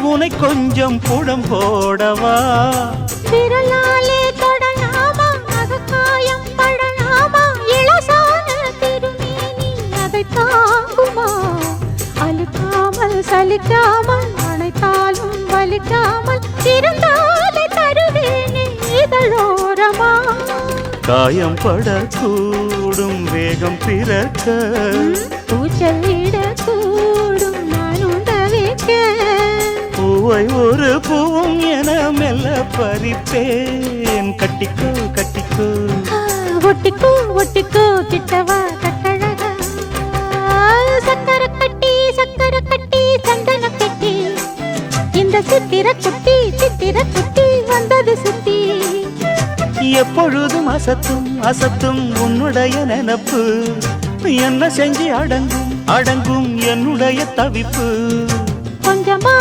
உனை கொஞ்சம் புடம் போடவா விரலாலே தொடலாமா அகக்காயம் படலாமா இளசான திருமேனி அதை தாங்குமா அழுக்காமல் சலிக்காமல் அணைத்தாலும் வலிக்காமல் இருந்தாலே தருவேனே இதழோரமா காயம் படக்கூடும் வேகம் பிறக்க பூச்சல் விடக்கூடும் நானும் தவிக்க பூவை ஒரு பூவும் என மெல்ல பறிப்பேன் கட்டிக்கோ கட்டிக்கோ ஒட்டிக்கோ ஒட்டிக்கோ கிட்டவா கட்டழகா சக்கர கட்டி சந்தன கட்டி இந்த சித்திர குட்டி வந்தது சுத்தி எப்பொழுதும் அசத்தும் அசத்தும் உன்னுடைய நினப்பு என்ன செஞ்சு அடங்கும் அடங்கும் என்னுடைய தவிப்பு கொஞ்சமா